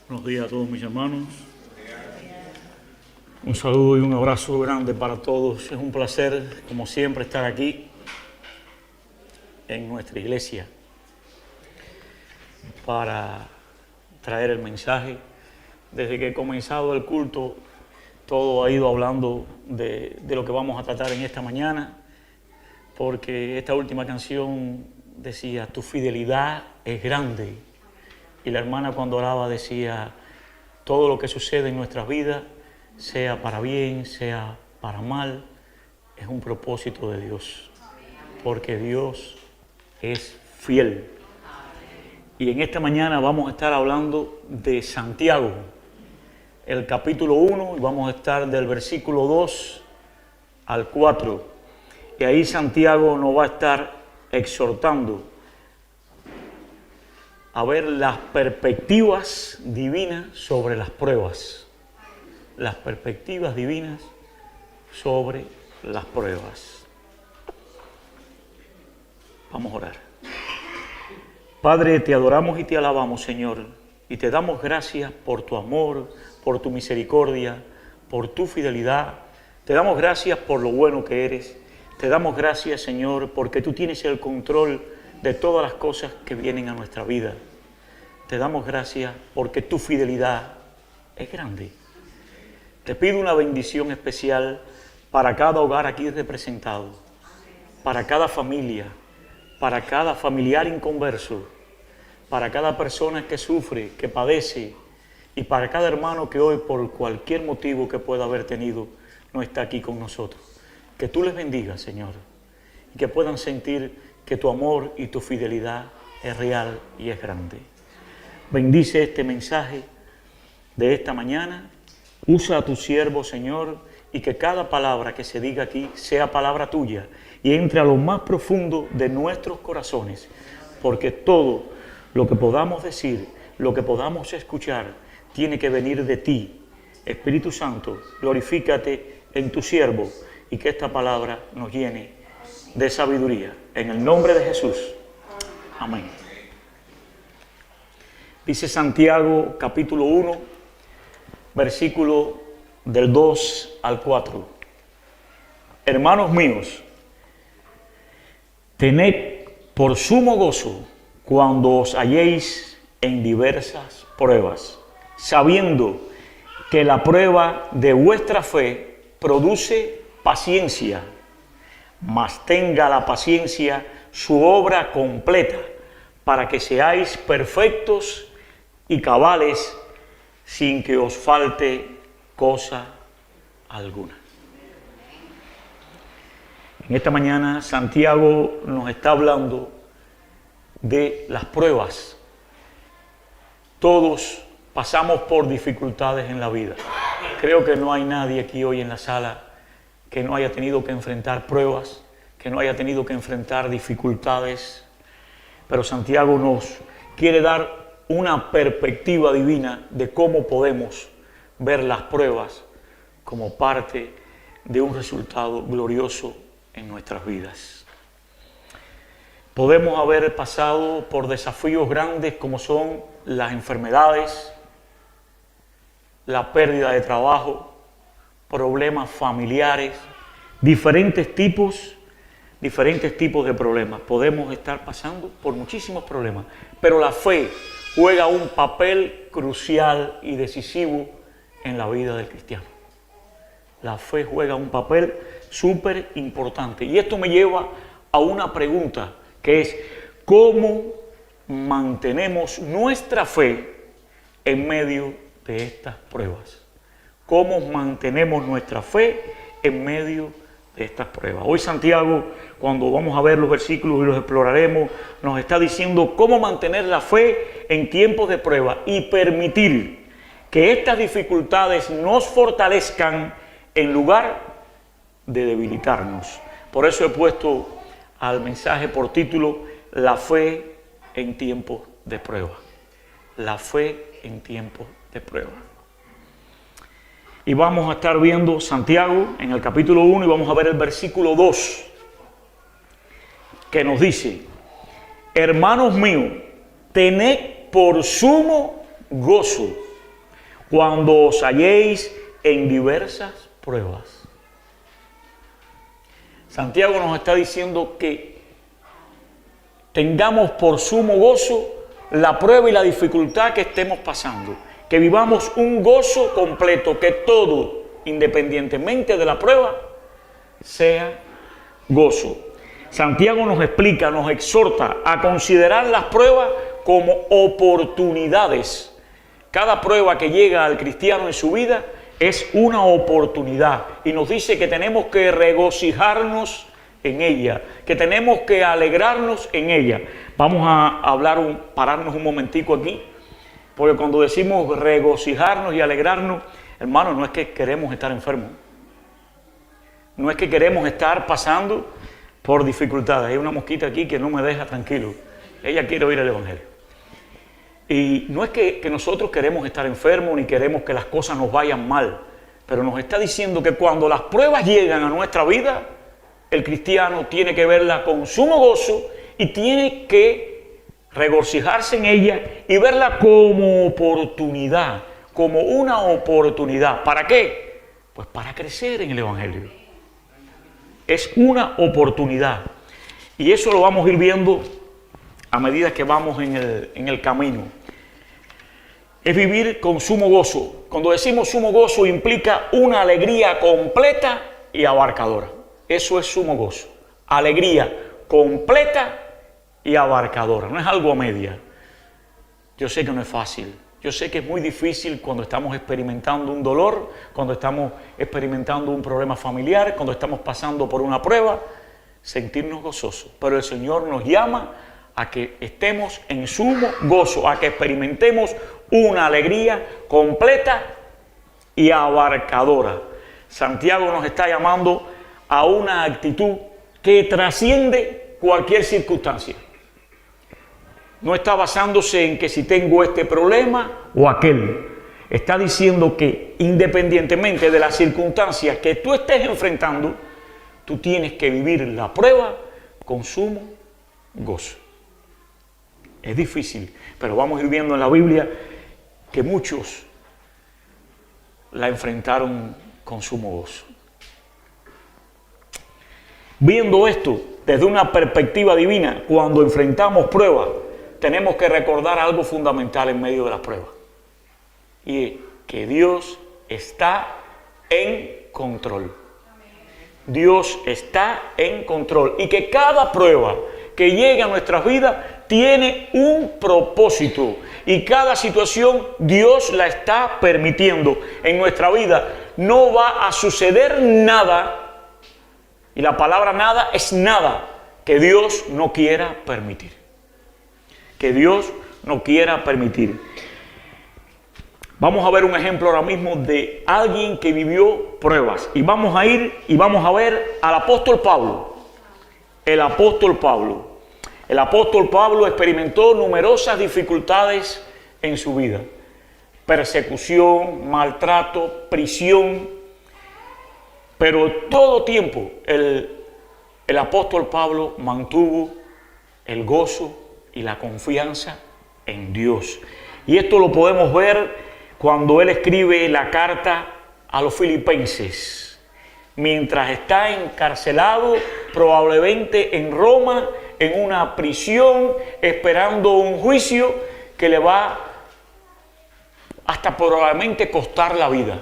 Buenos días a todos mis hermanos. Un saludo y un abrazo grande para todos. Es un placer, como siempre, estar aquí en nuestra iglesia para traer el mensaje. Desde que he comenzado el culto, todo ha ido hablando de lo que vamos a tratar en esta mañana, porque esta última canción decía, tu fidelidad es grande. Y la hermana cuando oraba decía, todo lo que sucede en nuestras vidas, sea para bien, sea para mal, es un propósito de Dios, porque Dios es fiel. Y en esta mañana vamos a estar hablando de Santiago, el capítulo 1, y vamos a estar del versículo 2 al 4. Y ahí Santiago nos va a estar exhortando a ver las perspectivas divinas sobre las pruebas. Las perspectivas divinas sobre las pruebas. Vamos a orar. Padre, te adoramos y te alabamos, Señor, y te damos gracias por tu amor, por tu misericordia, por tu fidelidad. Te damos gracias por lo bueno que eres. Te damos gracias, Señor, porque tú tienes el control de todas las cosas que vienen a nuestra vida. Te damos gracias porque tu fidelidad es grande. Te pido una bendición especial para cada hogar aquí representado, para cada familia, para cada familiar inconverso, para cada persona que sufre, que padece, y para cada hermano que hoy, por cualquier motivo que pueda haber tenido, no está aquí con nosotros. Que tú les bendigas, Señor, y que puedan sentir que tu amor y tu fidelidad es real y es grande. Bendice este mensaje de esta mañana. Usa a tu siervo, Señor, y que cada palabra que se diga aquí sea palabra tuya y entre a lo más profundo de nuestros corazones, porque todo lo que podamos decir, lo que podamos escuchar, tiene que venir de ti. Espíritu Santo, glorifícate en tu siervo y que esta palabra nos llene de sabiduría. En el nombre de Jesús. Amén. Dice Santiago, capítulo 1, versículo del 2 al 4. Hermanos míos, tened por sumo gozo cuando os halléis en diversas pruebas, sabiendo que la prueba de vuestra fe produce paciencia, mas tenga la paciencia su obra completa, para que seáis perfectos y cabales, sin que os falte cosa alguna. En esta mañana Santiago nos está hablando de las pruebas. Todos pasamos por dificultades en la vida. Creo que no hay nadie aquí hoy en la sala que no haya tenido que enfrentar pruebas, que no haya tenido que enfrentar dificultades. Pero Santiago nos quiere dar una perspectiva divina de cómo podemos ver las pruebas como parte de un resultado glorioso en nuestras vidas. Podemos haber pasado por desafíos grandes como son las enfermedades, la pérdida de trabajo, problemas familiares, diferentes tipos de problemas. Podemos estar pasando por muchísimos problemas, pero la fe juega un papel crucial y decisivo en la vida del cristiano. La fe juega un papel súper importante. Y esto me lleva a una pregunta, que es, ¿cómo mantenemos nuestra fe en medio de estas pruebas? ¿Cómo mantenemos nuestra fe en medio de estas pruebas? Hoy Santiago, cuando vamos a ver los versículos y los exploraremos, nos está diciendo cómo mantener la fe en tiempos de prueba y permitir que estas dificultades nos fortalezcan en lugar de debilitarnos. Por eso he puesto al mensaje por título, la fe en tiempos de prueba. La fe en tiempos de prueba. Y vamos a estar viendo Santiago en el capítulo 1 y vamos a ver el versículo 2, que nos dice, hermanos míos, tened por sumo gozo cuando os halléis en diversas pruebas. Santiago nos está diciendo que tengamos por sumo gozo la prueba y la dificultad que estemos pasando, que vivamos un gozo completo, que todo, independientemente de la prueba, sea gozo. Santiago nos explica, nos exhorta a considerar las pruebas como oportunidades. Cada prueba que llega al cristiano en su vida es una oportunidad y nos dice que tenemos que regocijarnos en ella, que tenemos que alegrarnos en ella. Vamos a pararnos un momentico aquí, porque cuando decimos regocijarnos y alegrarnos, hermano, no es que queremos estar enfermos, no es que queremos estar pasando por dificultades. Hay una mosquita aquí que no me deja tranquilo, ella quiere oír el Evangelio. Y no es que nosotros queremos estar enfermos ni queremos que las cosas nos vayan mal, pero nos está diciendo que cuando las pruebas llegan a nuestra vida, el cristiano tiene que verla con sumo gozo y tiene que regocijarse en ella y verla como oportunidad, como una oportunidad. ¿Para qué? Pues para crecer en el Evangelio. Es una oportunidad. Y eso lo vamos a ir viendo a medida que vamos en el camino. Es vivir con sumo gozo. Cuando decimos sumo gozo implica una alegría completa y abarcadora. Eso es sumo gozo. Alegría completa y abarcadora. No es algo a media. Yo sé que no es fácil. Yo sé que es muy difícil cuando estamos experimentando un dolor, cuando estamos experimentando un problema familiar, cuando estamos pasando por una prueba, sentirnos gozosos. Pero el Señor nos llama a que estemos en sumo gozo, a que experimentemos una alegría completa y abarcadora. Santiago nos está llamando a una actitud que trasciende cualquier circunstancia. No está basándose en que si tengo este problema o aquel. Está diciendo que independientemente de las circunstancias que tú estés enfrentando, tú tienes que vivir la prueba con sumo gozo. Es difícil, pero vamos a ir viendo en la Biblia que muchos la enfrentaron con sumo gozo. Viendo esto desde una perspectiva divina, cuando enfrentamos pruebas, tenemos que recordar algo fundamental en medio de las pruebas. Y es que Dios está en control. Dios está en control. Y que cada prueba que llegue a nuestras vidas tiene un propósito. Y cada situación Dios la está permitiendo en nuestra vida. No va a suceder nada. Y la palabra nada es nada que Dios no quiera permitir. Que Dios no quiera permitir. Vamos a ver un ejemplo ahora mismo de alguien que vivió pruebas. Y vamos a ir y vamos a ver al apóstol Pablo. El apóstol Pablo. El apóstol Pablo experimentó numerosas dificultades en su vida. Persecución, maltrato, prisión. Pero todo tiempo el apóstol Pablo mantuvo el gozo y la confianza en Dios. Y esto lo podemos ver cuando él escribe la carta a los filipenses. Mientras está encarcelado, probablemente en Roma, en una prisión, esperando un juicio que le va hasta probablemente costar la vida.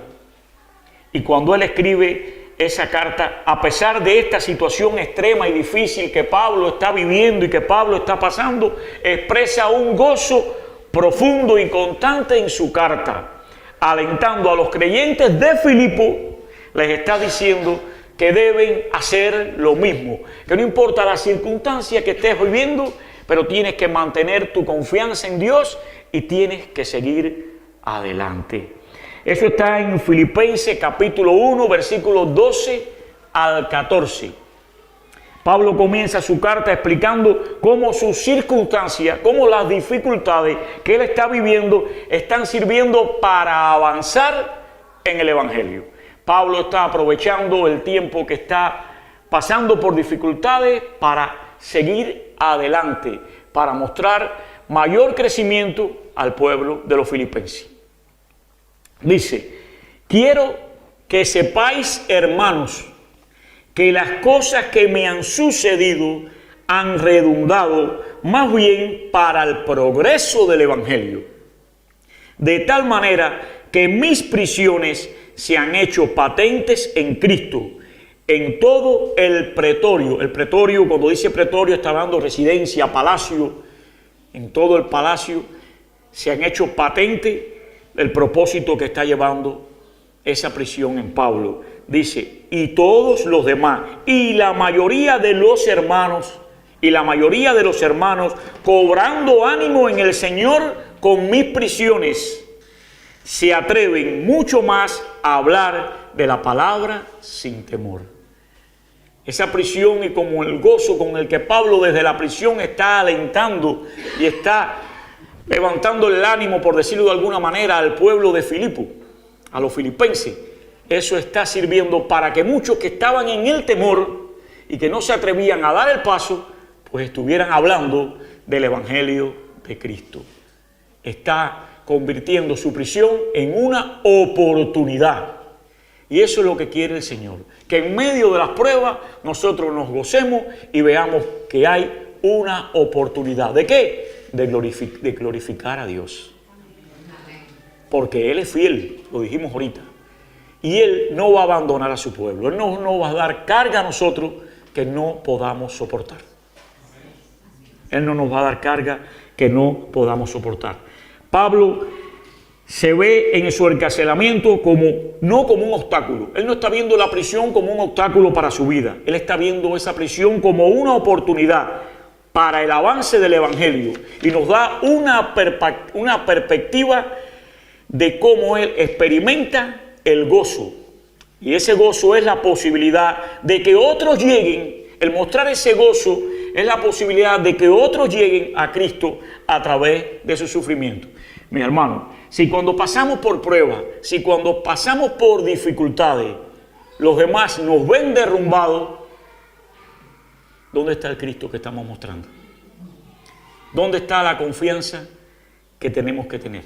Y cuando él escribe esa carta, a pesar de esta situación extrema y difícil que Pablo está viviendo y que Pablo está pasando, expresa un gozo profundo y constante en su carta, alentando a los creyentes de Filipo. Les está diciendo que deben hacer lo mismo, que no importa la circunstancia que estés viviendo, pero tienes que mantener tu confianza en Dios y tienes que seguir adelante. Eso está en Filipenses capítulo 1, versículos 12 al 14. Pablo comienza su carta explicando cómo sus circunstancias, cómo las dificultades que él está viviendo están sirviendo para avanzar en el Evangelio. Pablo está aprovechando el tiempo que está pasando por dificultades para seguir adelante, para mostrar mayor crecimiento al pueblo de los filipenses. Dice, quiero que sepáis, hermanos, que las cosas que me han sucedido han redundado más bien para el progreso del Evangelio. De tal manera que mis prisiones se han hecho patentes en Cristo, en todo el pretorio. El pretorio, cuando dice pretorio, está hablando residencia, palacio. En todo el palacio se han hecho patente el propósito que está llevando esa prisión en Pablo. Dice, y todos los demás, y la mayoría de los hermanos, cobrando ánimo en el Señor con mis prisiones, se atreven mucho más a hablar de la palabra sin temor. Esa prisión y como el gozo con el que Pablo desde la prisión está alentando y está levantando el ánimo, por decirlo de alguna manera, al pueblo de Filipo, a los filipenses, eso está sirviendo para que muchos que estaban en el temor y que no se atrevían a dar el paso, pues estuvieran hablando del Evangelio de Cristo. Está convirtiendo su prisión en una oportunidad. Y eso es lo que quiere el Señor, que en medio de las pruebas nosotros nos gocemos y veamos que hay una oportunidad. ¿De qué? De glorificar a Dios. Porque Él es fiel, lo dijimos ahorita. Y Él no va a abandonar a su pueblo. Él no va a dar carga a nosotros que no podamos soportar. Él no nos va a dar carga que no podamos soportar. Pablo se ve en su encarcelamiento no como un obstáculo. Él no está viendo la prisión como un obstáculo para su vida. Él está viendo esa prisión como una oportunidad para el avance del Evangelio. Y nos da una perspectiva de cómo Él experimenta el gozo. Y ese gozo es la posibilidad de que otros lleguen. El mostrar ese gozo es la posibilidad de que otros lleguen a Cristo a través de su sufrimiento. Mi hermano, si cuando pasamos por pruebas, si cuando pasamos por dificultades, los demás nos ven derrumbados, ¿dónde está el Cristo que estamos mostrando? ¿Dónde está la confianza que tenemos que tener?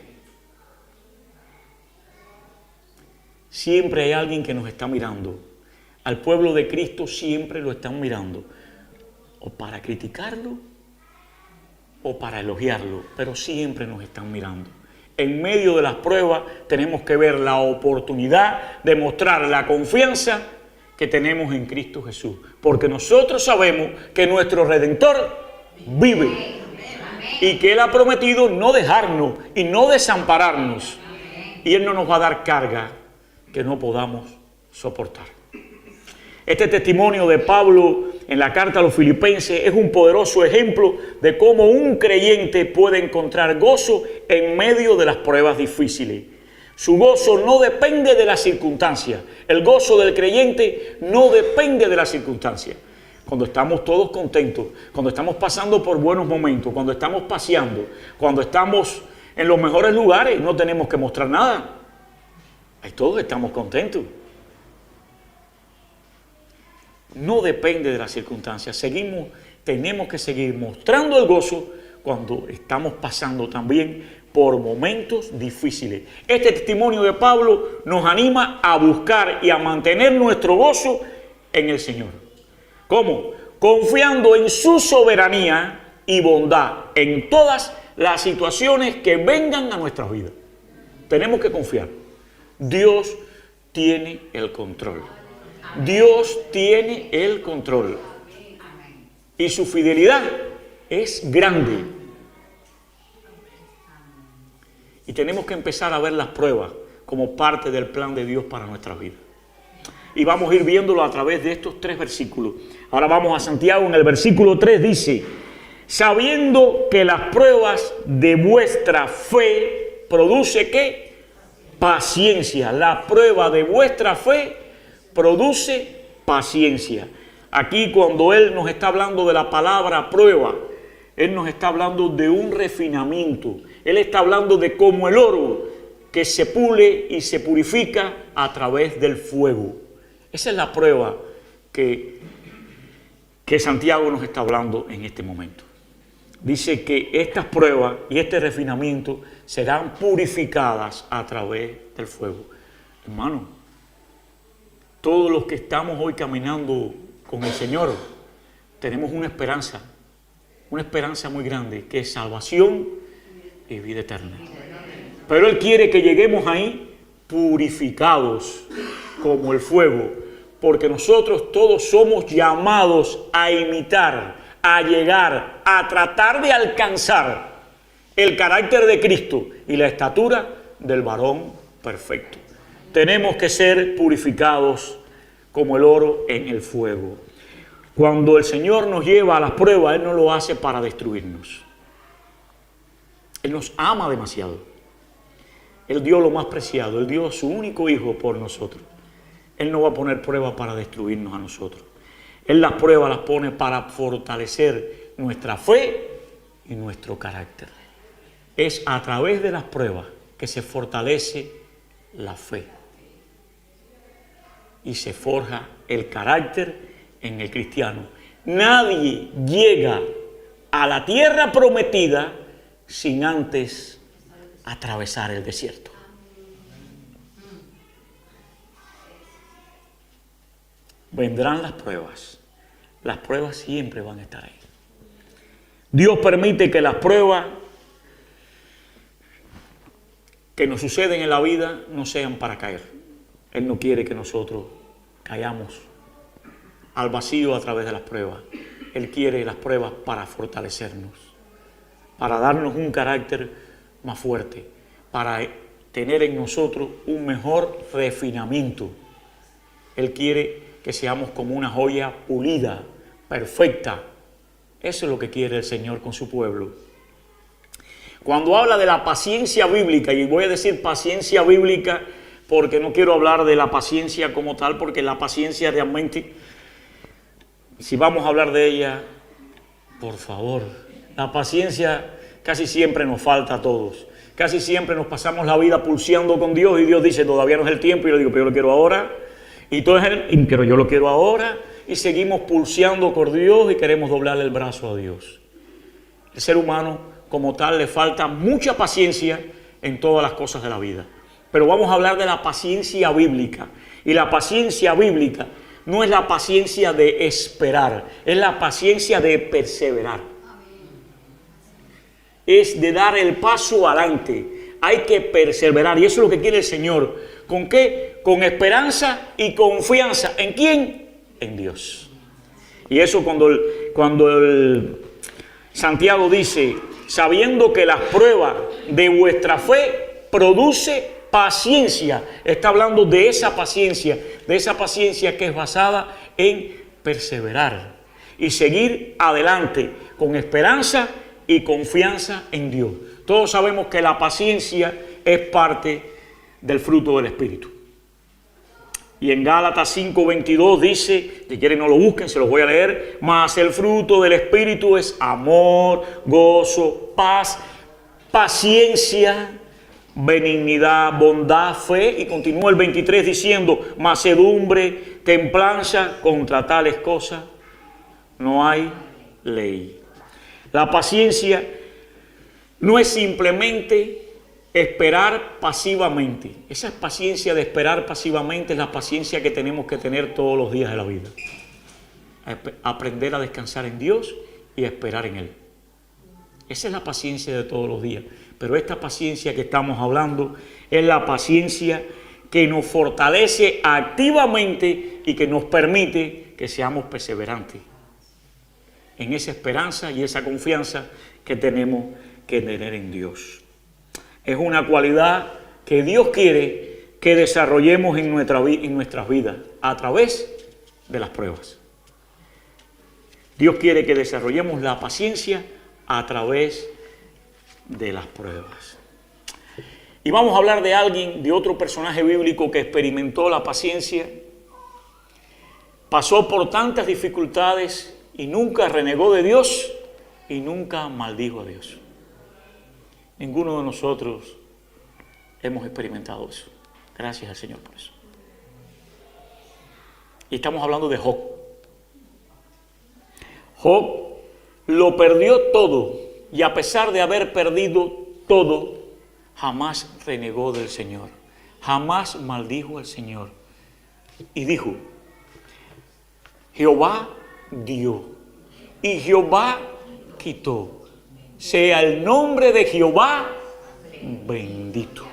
Siempre hay alguien que nos está mirando. Al pueblo de Cristo siempre lo están mirando, o para criticarlo o para elogiarlo, pero siempre nos están mirando. En medio de las pruebas tenemos que ver la oportunidad de mostrar la confianza que tenemos en Cristo Jesús, porque nosotros sabemos que nuestro Redentor vive y que Él ha prometido no dejarnos y no desampararnos, y Él no nos va a dar carga que no podamos soportar. Este testimonio de Pablo en la carta a los Filipenses es un poderoso ejemplo de cómo un creyente puede encontrar gozo en medio de las pruebas difíciles. Su gozo no depende de las circunstancias. El gozo del creyente no depende de las circunstancias. Cuando estamos todos contentos, cuando estamos pasando por buenos momentos, cuando estamos paseando, cuando estamos en los mejores lugares, no tenemos que mostrar nada. Ahí todos estamos contentos. No depende de las circunstancias. Tenemos que seguir mostrando el gozo cuando estamos pasando también por momentos difíciles. Este testimonio de Pablo nos anima a buscar y a mantener nuestro gozo en el Señor. ¿Cómo? Confiando en su soberanía y bondad en todas las situaciones que vengan a nuestras vidas. Tenemos que confiar. Dios tiene el control. Dios tiene el control. Y su fidelidad es grande. Y tenemos que empezar a ver las pruebas como parte del plan de Dios para nuestras vidas. Y vamos a ir viéndolo a través de estos 3 versículos. Ahora vamos a Santiago. En el versículo 3 dice: sabiendo que las pruebas de vuestra fe produce ¿qué? Paciencia. La prueba de vuestra fe produce paciencia. Aquí cuando Él nos está hablando de la palabra prueba, Él nos está hablando de un refinamiento. Él está hablando de cómo el oro que se pule y se purifica a través del fuego. Esa es la prueba que Santiago nos está hablando en este momento. dice que estas pruebas y este refinamiento serán purificadas a través del fuego. Hermano, todos los que estamos hoy caminando con el Señor, tenemos una esperanza muy grande, que es salvación y vida eterna. Pero Él quiere que lleguemos ahí purificados como el fuego, porque nosotros todos somos llamados a imitar, a llegar, a tratar de alcanzar el carácter de Cristo y la estatura del varón perfecto. Tenemos que ser purificados como el oro en el fuego. Cuando el Señor nos lleva a las pruebas, Él no lo hace para destruirnos. Él nos ama demasiado. Él dio lo más preciado. Él dio a su único Hijo por nosotros. Él no va a poner pruebas para destruirnos a nosotros. Él las pruebas las pone para fortalecer nuestra fe y nuestro carácter. Es a través de las pruebas que se fortalece la fe y se forja el carácter en el cristiano. Nadie llega a la tierra prometida sin antes atravesar el desierto. Vendrán las pruebas. Las pruebas siempre van a estar ahí. Dios permite que las pruebas que nos suceden en la vida no sean para caer. Él no quiere que nosotros caigamos al vacío a través de las pruebas. Él quiere las pruebas para fortalecernos, para darnos un carácter más fuerte, para tener en nosotros un mejor refinamiento. Él quiere que seamos como una joya pulida, perfecta. Eso es lo que quiere el Señor con su pueblo. Cuando habla de la paciencia bíblica, y voy a decir paciencia bíblica porque no quiero hablar de la paciencia como tal, porque la paciencia realmente, si vamos a hablar de ella, por favor, la paciencia casi siempre nos falta a todos. Casi siempre nos pasamos la vida pulseando con Dios y Dios dice, todavía no es el tiempo, y yo le digo, pero yo lo quiero ahora. Y pero yo lo quiero ahora, y seguimos pulseando con Dios y queremos doblarle el brazo a Dios. El ser humano como tal le falta mucha paciencia en todas las cosas de la vida. Pero vamos a hablar de la paciencia bíblica. Y la paciencia bíblica no es la paciencia de esperar, es la paciencia de perseverar. Es de dar el paso adelante. Hay que perseverar y eso es lo que quiere el Señor. ¿Con qué? Con esperanza y confianza. ¿En quién? En Dios. Y eso cuando Santiago dice, sabiendo que las pruebas de vuestra fe produce paciencia. Está hablando de esa paciencia que es basada en perseverar y seguir adelante con esperanza y confianza en Dios. Todos sabemos que la paciencia es parte del fruto del Espíritu. Y en Gálatas 5:22 dice, si quieren no lo busquen, se los voy a leer, mas el fruto del Espíritu es amor, gozo, paz, paciencia, benignidad, bondad, fe, y continúa el 23 diciendo, mansedumbre, templanza, contra tales cosas no hay ley. La paciencia no es simplemente esperar pasivamente. Esa paciencia de esperar pasivamente es la paciencia que tenemos que tener todos los días de la vida. Aprender a descansar en Dios y a esperar en Él. Esa es la paciencia de todos los días. Pero esta paciencia que estamos hablando es la paciencia que nos fortalece activamente y que nos permite que seamos perseverantes en esa esperanza y esa confianza que tenemos que tener en Dios. Es una cualidad que Dios quiere que desarrollemos en nuestras vidas a través de las pruebas. Dios quiere que desarrollemos la paciencia a través de las pruebas. Y vamos a hablar de alguien, de otro personaje bíblico que experimentó la paciencia, pasó por tantas dificultades y nunca renegó de Dios y nunca maldijo a Dios. Ninguno de nosotros hemos experimentado eso. Gracias al Señor por eso. Y estamos hablando de Job. Job lo perdió todo y a pesar de haber perdido todo, jamás renegó del Señor, jamás maldijo al Señor. Y dijo, Jehová dio y Jehová quitó. Sea el nombre de Jehová bendito.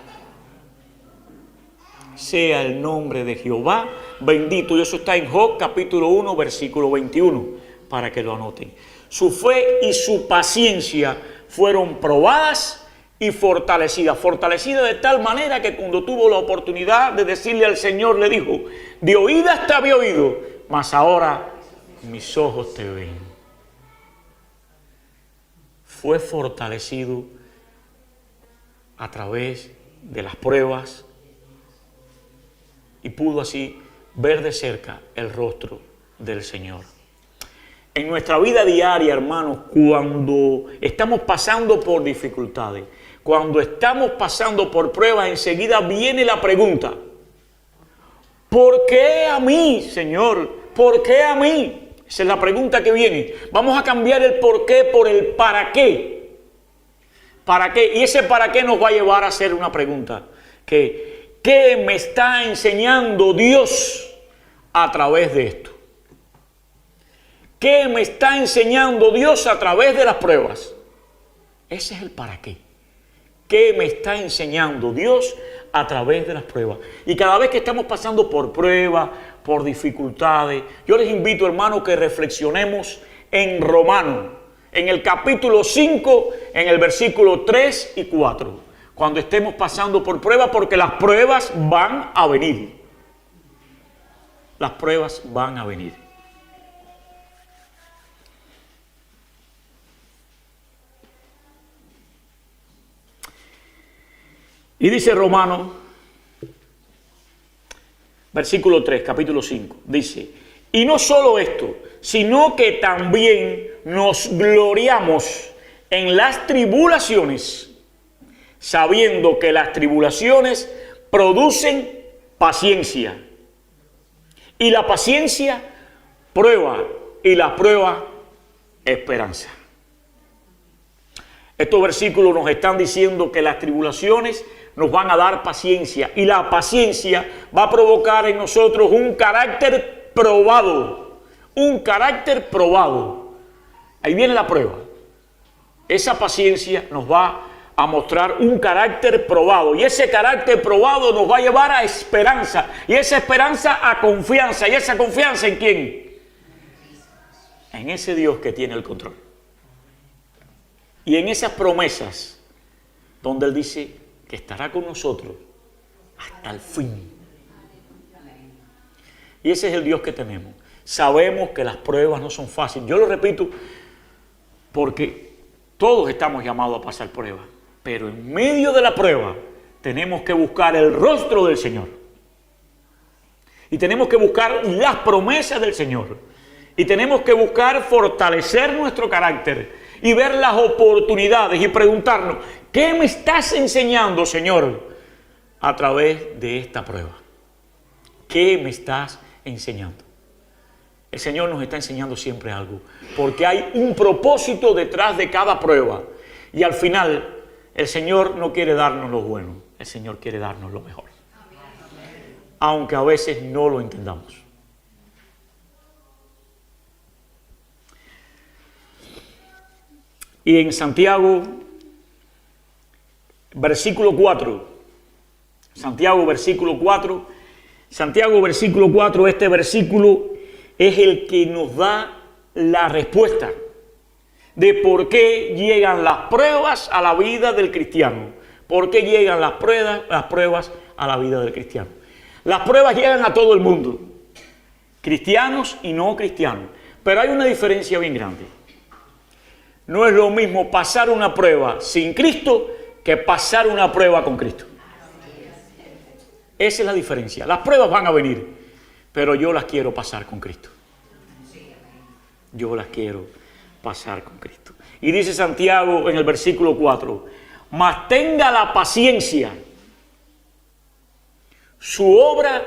Sea el nombre de Jehová bendito. Y eso está en Job capítulo 1, versículo 21, para que lo anoten. Su fe y su paciencia fueron probadas y fortalecidas. Fortalecidas de tal manera que cuando tuvo la oportunidad de decirle al Señor, le dijo, de oídas te había oído, mas ahora mis ojos te ven. Fue fortalecido a través de las pruebas y pudo así ver de cerca el rostro del Señor. En nuestra vida diaria, hermanos, cuando estamos pasando por dificultades, cuando estamos pasando por pruebas, enseguida viene la pregunta, ¿por qué a mí, Señor? ¿Por qué a mí? Esa es la pregunta que viene. Vamos a cambiar el por qué por el para qué. ¿Para qué? Y ese para qué nos va a llevar a hacer una pregunta. ¿Qué me está enseñando Dios a través de esto? ¿Qué me está enseñando Dios a través de las pruebas? Ese es el para qué. ¿Qué me está enseñando Dios a través de las pruebas? Y cada vez que estamos pasando por pruebas, por dificultades, yo les invito, hermanos, que reflexionemos en Romanos, en el capítulo 5, en el versículo 3 y 4, cuando estemos pasando por pruebas, porque las pruebas van a venir. Las pruebas van a venir. Y dice Romanos, versículo 3, capítulo 5, dice, y no solo esto, sino que también nos gloriamos en las tribulaciones, sabiendo que las tribulaciones producen paciencia, y la paciencia prueba, y la prueba esperanza. Estos versículos nos están diciendo que las tribulaciones nos van a dar paciencia y la paciencia va a provocar en nosotros un carácter probado, un carácter probado. Ahí viene la prueba. Esa paciencia nos va a mostrar un carácter probado y ese carácter probado nos va a llevar a esperanza y esa esperanza a confianza. ¿Y esa confianza en quién? En ese Dios que tiene el control. Y en esas promesas donde Él dice que estará con nosotros hasta el fin. Y ese es el Dios que tenemos. Sabemos que las pruebas no son fáciles. Yo lo repito porque todos estamos llamados a pasar pruebas. Pero en medio de la prueba tenemos que buscar el rostro del Señor. Y tenemos que buscar las promesas del Señor. Y tenemos que buscar fortalecer nuestro carácter y ver las oportunidades y preguntarnos, ¿qué me estás enseñando, Señor, a través de esta prueba? ¿Qué me estás enseñando? El Señor nos está enseñando siempre algo, porque hay un propósito detrás de cada prueba. Y al final, el Señor no quiere darnos lo bueno, el Señor quiere darnos lo mejor. Aunque a veces no lo entendamos. Y en Santiago, versículo 4, Santiago versículo 4, este versículo es el que nos da la respuesta de por qué llegan las pruebas a la vida del cristiano. ¿Por qué llegan las pruebas a la vida del cristiano? Las pruebas llegan a todo el mundo, cristianos y no cristianos, pero hay una diferencia bien grande. No es lo mismo pasar una prueba sin Cristo que pasar una prueba con Cristo. Esa es la diferencia. Las pruebas van a venir, pero yo las quiero pasar con Cristo. Yo las quiero pasar con Cristo. Y dice Santiago en el versículo 4, mas tenga la paciencia su obra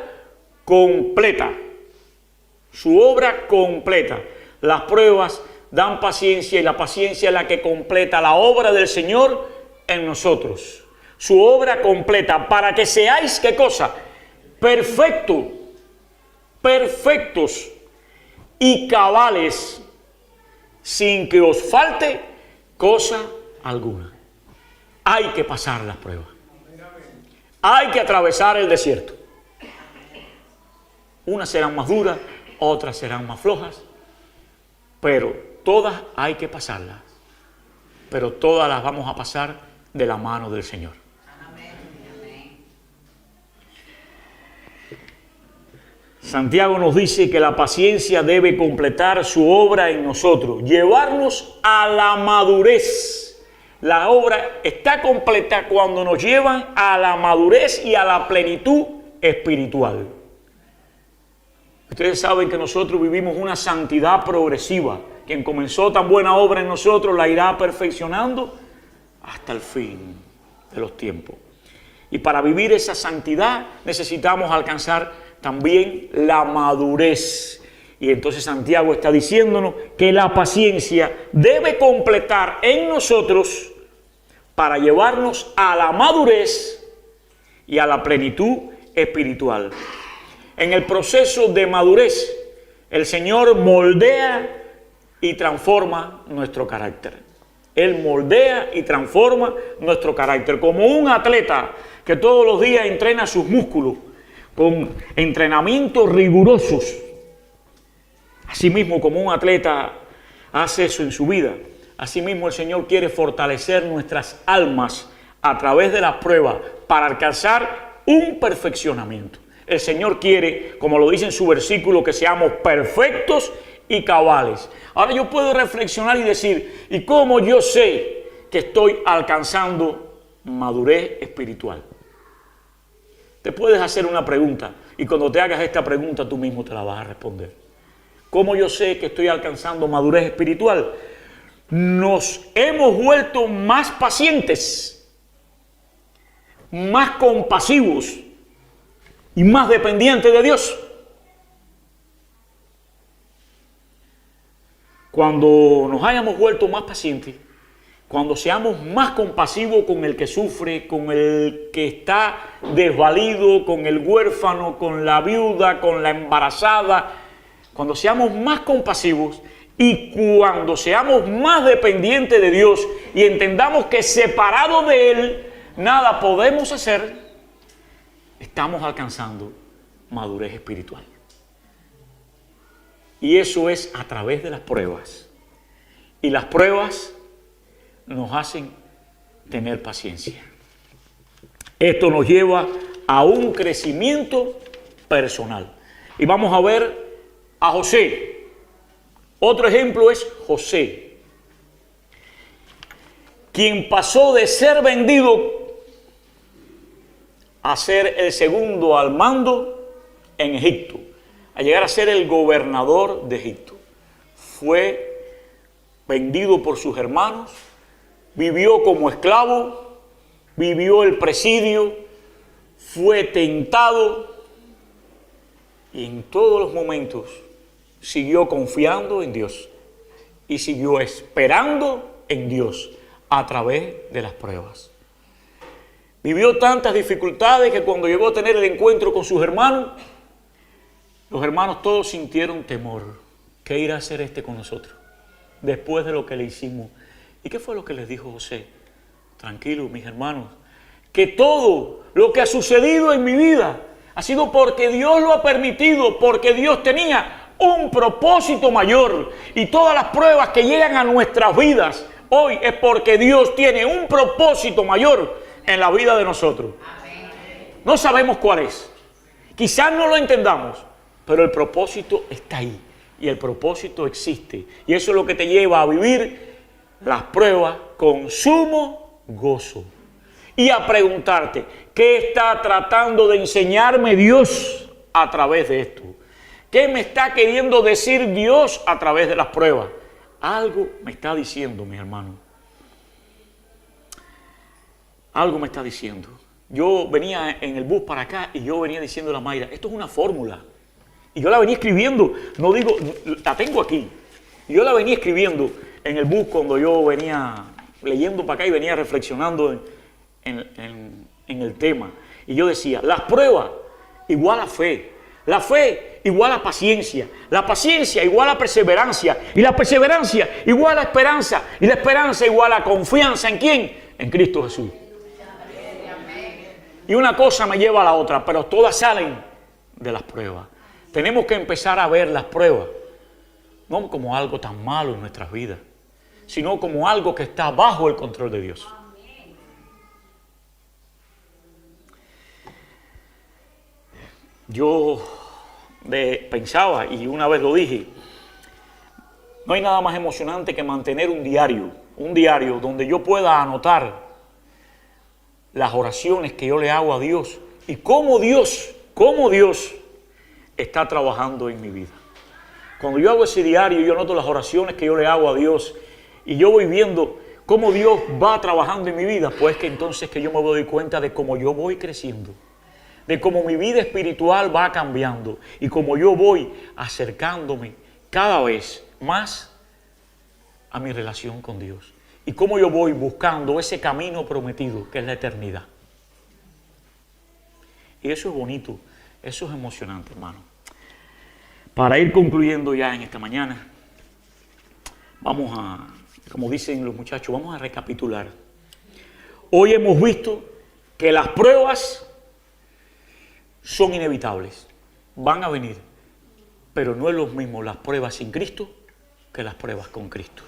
completa. Su obra completa. Las pruebas dan paciencia y la paciencia es la que completa la obra del Señor en nosotros. Su obra completa para que seáis, ¿qué cosa? Perfectos y cabales, sin que os falte cosa alguna. Hay que pasar las pruebas. Hay que atravesar el desierto. Unas serán más duras, otras serán más flojas, pero todas hay que pasarlas. Pero todas las vamos a pasar de la mano del Señor. Santiago nos dice que la paciencia debe completar su obra en nosotros, llevarnos a la madurez. La obra está completa cuando nos llevan a la madurez y a la plenitud espiritual. Ustedes saben que nosotros vivimos una santidad progresiva. Quien comenzó tan buena obra en nosotros la irá perfeccionando hasta el fin de los tiempos. Y para vivir esa santidad necesitamos alcanzar también la madurez. Y entonces Santiago está diciéndonos que la paciencia debe completar en nosotros para llevarnos a la madurez y a la plenitud espiritual. En el proceso de madurez, el Señor moldea y transforma nuestro carácter. Él moldea y transforma nuestro carácter. Como un atleta que todos los días entrena sus músculos con entrenamientos rigurosos. Asimismo, como un atleta hace eso en su vida, asimismo el Señor quiere fortalecer nuestras almas a través de las pruebas para alcanzar un perfeccionamiento. El Señor quiere, como lo dice en su versículo, que seamos perfectos y cabales. Ahora yo puedo reflexionar y decir, ¿y cómo yo sé que estoy alcanzando madurez espiritual? Te puedes hacer una pregunta y cuando te hagas esta pregunta tú mismo te la vas a responder. ¿Cómo yo sé que estoy alcanzando madurez espiritual? Nos hemos vuelto más pacientes, más compasivos y más dependientes de Dios. Cuando nos hayamos vuelto más pacientes, cuando seamos más compasivos con el que sufre, con el que está desvalido, con el huérfano, con la viuda, con la embarazada, cuando seamos más compasivos y cuando seamos más dependientes de Dios y entendamos que separados de Él nada podemos hacer, estamos alcanzando madurez espiritual. Y eso es a través de las pruebas. Y las pruebas nos hacen tener paciencia. Esto nos lleva a un crecimiento personal. Y vamos a ver a José. Otro ejemplo es José, quien pasó de ser vendido a ser el segundo al mando en Egipto, a llegar a ser el gobernador de Egipto. Fue vendido por sus hermanos, vivió como esclavo, vivió el presidio, fue tentado y en todos los momentos siguió confiando en Dios y siguió esperando en Dios a través de las pruebas. Vivió tantas dificultades que cuando llegó a tener el encuentro con sus hermanos, los hermanos todos sintieron temor. ¿Qué irá a hacer este con nosotros después de lo que le hicimos? ¿Y qué fue lo que les dijo José? Tranquilos, mis hermanos, que todo lo que ha sucedido en mi vida ha sido porque Dios lo ha permitido, porque Dios tenía un propósito mayor. Y todas las pruebas que llegan a nuestras vidas hoy es porque Dios tiene un propósito mayor en la vida de nosotros. No sabemos cuál es. Quizás no lo entendamos, pero el propósito está ahí. Y el propósito existe. Y eso es lo que te lleva a vivir las pruebas con sumo gozo. Y a preguntarte, ¿qué está tratando de enseñarme Dios a través de esto? ¿Qué me está queriendo decir Dios a través de las pruebas? Algo me está diciendo, mi hermano. Algo me está diciendo. Yo venía en el bus para acá y yo venía diciendo a Mayra, esto es una fórmula. Y yo la venía escribiendo, no digo, la tengo aquí. Y yo la venía escribiendo en el bus cuando yo venía leyendo para acá y venía reflexionando en el tema. Y yo decía, las pruebas igual a fe. La fe igual a paciencia. La paciencia igual a perseverancia. Y la perseverancia igual a esperanza. Y la esperanza igual a confianza. ¿En quién? En Cristo Jesús. Y una cosa me lleva a la otra, pero todas salen de las pruebas. Tenemos que empezar a ver las pruebas no como algo tan malo en nuestras vidas, sino como algo que está bajo el control de Dios. Yo pensaba, y una vez lo dije, no hay nada más emocionante que mantener un diario donde yo pueda anotar las oraciones que yo le hago a Dios y cómo Dios está trabajando en mi vida. Cuando yo hago ese diario, yo anoto las oraciones que yo le hago a Dios y yo voy viendo cómo Dios va trabajando en mi vida, pues que entonces que yo me doy cuenta de cómo yo voy creciendo, de cómo mi vida espiritual va cambiando y cómo yo voy acercándome cada vez más a mi relación con Dios y cómo yo voy buscando ese camino prometido que es la eternidad. Y eso es bonito, eso es emocionante, hermano. Para ir concluyendo ya en esta mañana, vamos a, como dicen los muchachos, vamos a recapitular. Hoy hemos visto que las pruebas son inevitables, van a venir, pero no es lo mismo las pruebas sin Cristo que las pruebas con Cristo.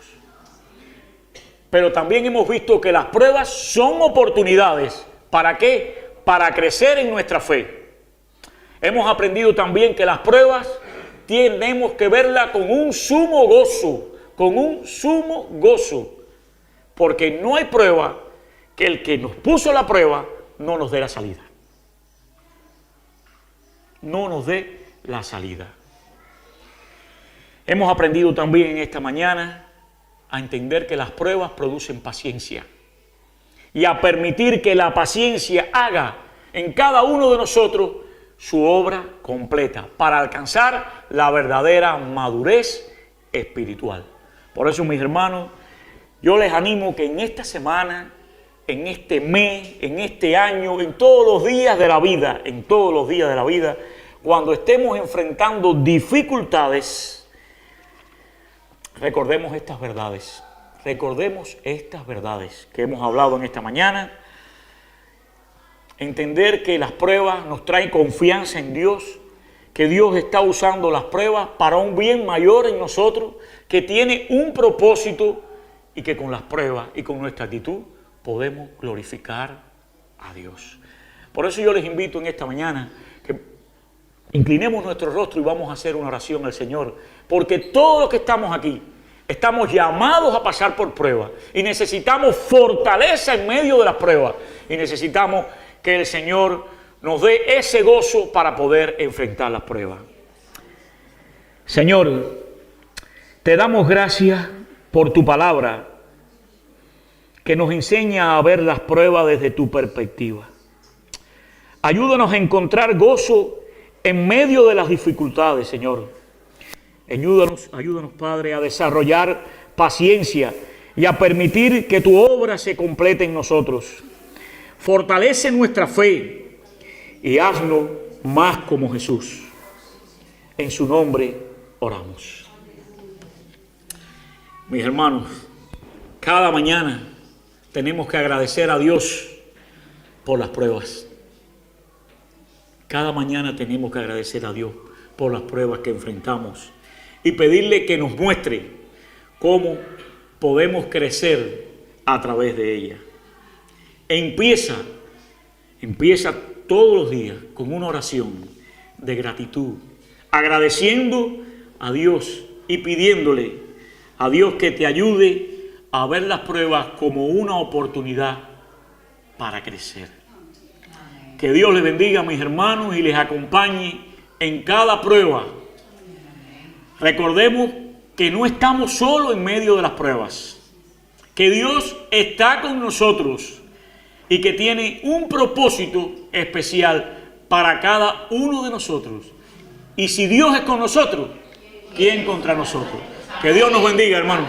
Pero también hemos visto que las pruebas son oportunidades. ¿Para qué? Para crecer en nuestra fe. Hemos aprendido también que las pruebas tenemos que verlas con un sumo gozo, porque no hay prueba que el que nos puso la prueba no nos dé la salida. No nos dé la salida. Hemos aprendido también en esta mañana a entender que las pruebas producen paciencia y a permitir que la paciencia haga en cada uno de nosotros su obra completa para alcanzar la verdadera madurez espiritual. Por eso, mis hermanos, yo les animo que en esta semana, en este mes, en este año, en todos los días de la vida, cuando estemos enfrentando dificultades, recordemos estas verdades que hemos hablado en esta mañana. Entender que las pruebas nos traen confianza en Dios, que Dios está usando las pruebas para un bien mayor en nosotros, que tiene un propósito y que con las pruebas y con nuestra actitud podemos glorificar a Dios. Por eso yo les invito en esta mañana que inclinemos nuestro rostro y vamos a hacer una oración al Señor, porque todos los que estamos aquí estamos llamados a pasar por pruebas y necesitamos fortaleza en medio de las pruebas y necesitamos que el Señor nos dé ese gozo para poder enfrentar las pruebas. Señor, te damos gracias por tu palabra que nos enseña a ver las pruebas desde tu perspectiva. Ayúdanos a encontrar gozo en medio de las dificultades, Señor. Ayúdanos, Padre, a desarrollar paciencia y a permitir que tu obra se complete en nosotros. Fortalece nuestra fe y haznos más como Jesús. En su nombre oramos. Mis hermanos, cada mañana tenemos que agradecer a Dios por las pruebas. Cada mañana tenemos que agradecer a Dios por las pruebas que enfrentamos y pedirle que nos muestre cómo podemos crecer a través de ellas. Empieza todos los días con una oración de gratitud, agradeciendo a Dios y pidiéndole a Dios que te ayude a ver las pruebas como una oportunidad para crecer. Que Dios les bendiga, mis hermanos, y les acompañe en cada prueba. Recordemos que no estamos solos en medio de las pruebas, que Dios está con nosotros y que tiene un propósito especial para cada uno de nosotros. Y si Dios es con nosotros, ¿quién contra nosotros? Que Dios nos bendiga, hermano.